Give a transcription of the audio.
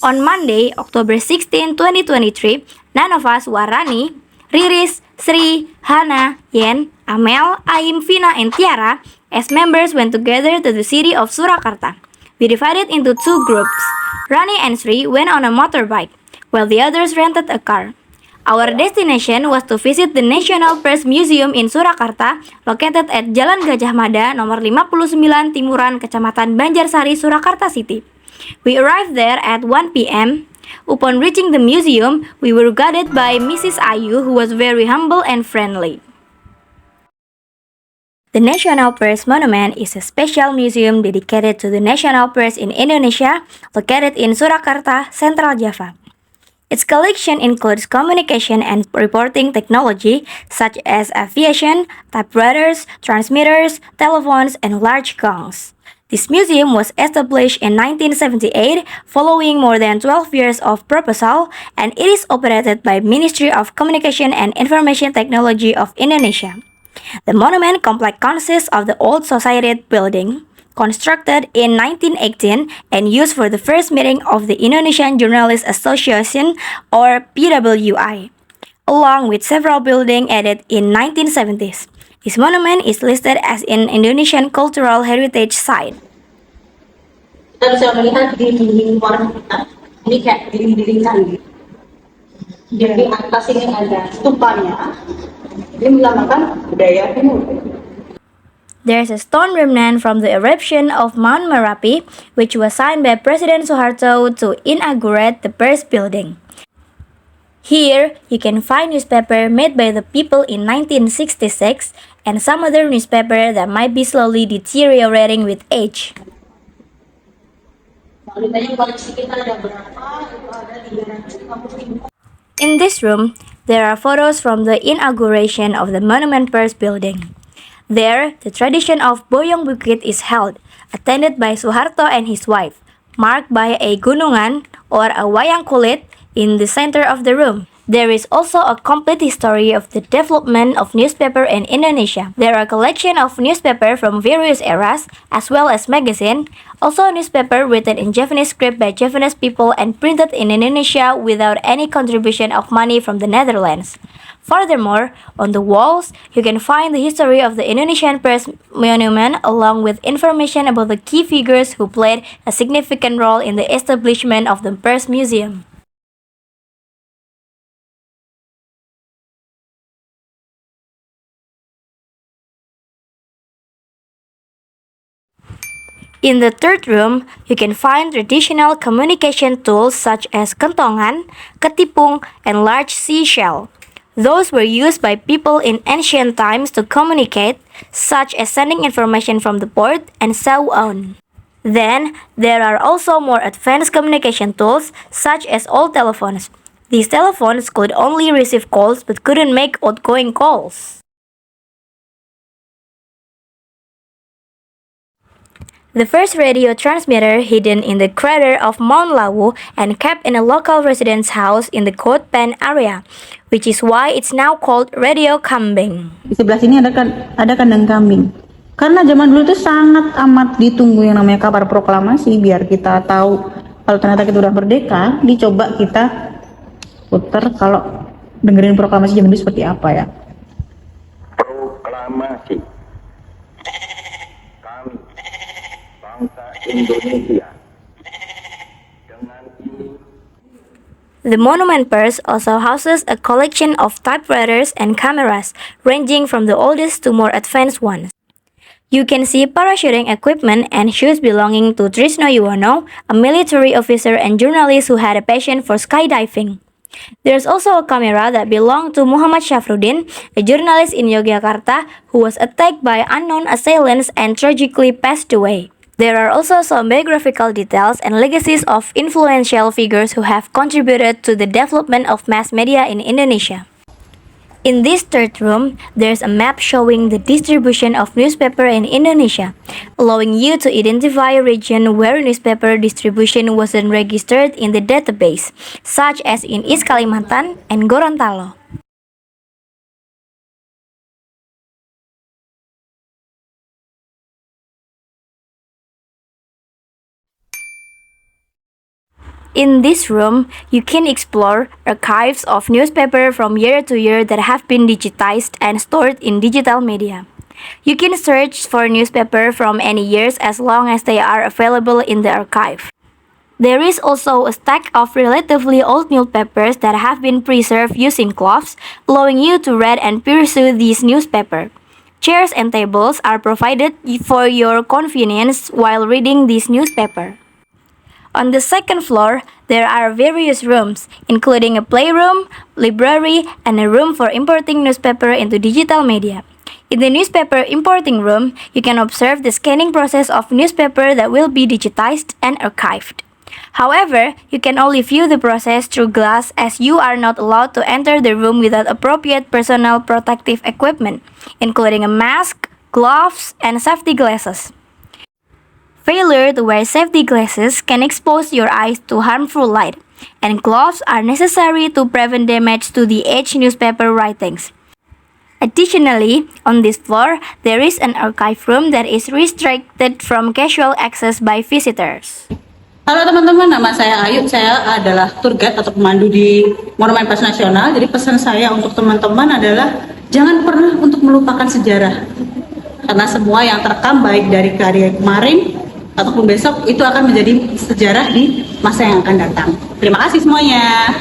On Monday, October 16, 2023, none of us Warani, Riris, Sri, Hana, Yen, Amel, Aim, Vina, and Tiara as members went together to the city of Surakarta. We divided into two groups. Rani and Sri went on a motorbike, while the others rented a car. Our destination was to visit the National PERS Museum in Surakarta, located at Jalan Gajah Mada, nomor 59 Timuran, Kecamatan Banjarsari, Surakarta City. We arrived there at 1 p.m. Upon reaching the museum, we were greeted by Mrs. Ayu, who was very humble and friendly. The National PERS Monument is a special museum dedicated to the national PERS in Indonesia, located in Surakarta, Central Java. Its collection includes communication and reporting technology such as aviation, typewriters, transmitters, telephones, and large gongs. This museum was established in 1978 following more than 12 years of proposal, and it is operated by Ministry of Communication and Information Technology of Indonesia. The monument complex consists of the old society building, constructed in 1918 and used for the first meeting of the Indonesian Journalists Association or PWI, along with several buildings added in 1970s. This monument is listed as an Indonesian Cultural Heritage Site. Kita bisa melihat di dinding warna kita, ini kayak dinding-dinding candi. Jadi atas ini ada stupanya, ini melambangkan budaya Timur. There's a stone remnant from the eruption of Mount Merapi, which was signed by President Suharto to inaugurate the PERS building. Here, you can find newspaper made by the people in 1966 and some other newspaper that might be slowly deteriorating with age. In this room, there are photos from the inauguration of the Monument PERS building. There, the tradition of Boyong Bukit is held, attended by Suharto and his wife, marked by a gunungan or a wayang kulit in the center of the room. There is also a complete history of the development of newspaper in Indonesia. There are a collection of newspaper from various eras, as well as magazine, also a newspaper written in Javanese script by Javanese people and printed in Indonesia without any contribution of money from the Netherlands. Furthermore, on the walls, you can find the history of the Indonesian PERS monument along with information about the key figures who played a significant role in the establishment of the PERS Museum. In the third room, you can find traditional communication tools such as kentongan, ketipung, and large seashell. Those were used by people in ancient times to communicate, such as sending information from the port and so on. Then, there are also more advanced communication tools, such as old telephones. These telephones could only receive calls but couldn't make outgoing calls. The first radio transmitter hidden in the crater of Mount Lawu and kept in a local resident's house in the Kot Pen area, which is why it's now called Radio Kambing. Di sebelah sini ada kandang kambing. Karena zaman dulu itu sangat amat ditunggu yang namanya kabar proklamasi, biar kita tahu kalau ternyata kita udah merdeka, dicoba kita putar kalau dengerin proklamasi zaman dulu seperti apa ya. Proklamasi kami bangsa Indonesia dengan ini. The Monument PERS also houses a collection of typewriters and cameras, ranging from the oldest to more advanced ones. You can see parachuting equipment and shoes belonging to Trisno Yuwono, a military officer and journalist who had a passion for skydiving. There's also a camera that belonged to Muhammad Syafruddin, a journalist in Yogyakarta who was attacked by unknown assailants and tragically passed away. There are also some biographical details and legacies of influential figures who have contributed to the development of mass media in Indonesia. In this third room, there's a map showing the distribution of newspaper in Indonesia, allowing you to identify a region where newspaper distribution wasn't registered in the database, such as in East Kalimantan and Gorontalo. In this room, you can explore archives of newspaper from year to year that have been digitized and stored in digital media. You can search for newspaper from any years as long as they are available in the archive. There is also a stack of relatively old newspapers that have been preserved using cloths, allowing you to read and pursue these newspapers. Chairs and tables are provided for your convenience while reading this newspaper. On the second floor, there are various rooms, including a playroom, library, and a room for importing newspaper into digital media. In the newspaper importing room, you can observe the scanning process of newspaper that will be digitized and archived. However, you can only view the process through glass as you are not allowed to enter the room without appropriate personal protective equipment, including a mask, gloves, and safety glasses. Failure to wear safety glasses can expose your eyes to harmful light, and gloves are necessary to prevent damage to the aged newspaper writings. Additionally, on this floor, there is an archive room that is restricted from casual access by visitors. Halo teman-teman, nama saya Ayu. Saya adalah tour guide atau pemandu di Monumen PERS Nasional. Jadi pesan saya untuk teman-teman adalah jangan pernah untuk melupakan sejarah. Karena semua yang terekam baik dari karya kemarin ataupun besok itu akan menjadi sejarah di masa yang akan datang. Terima kasih semuanya.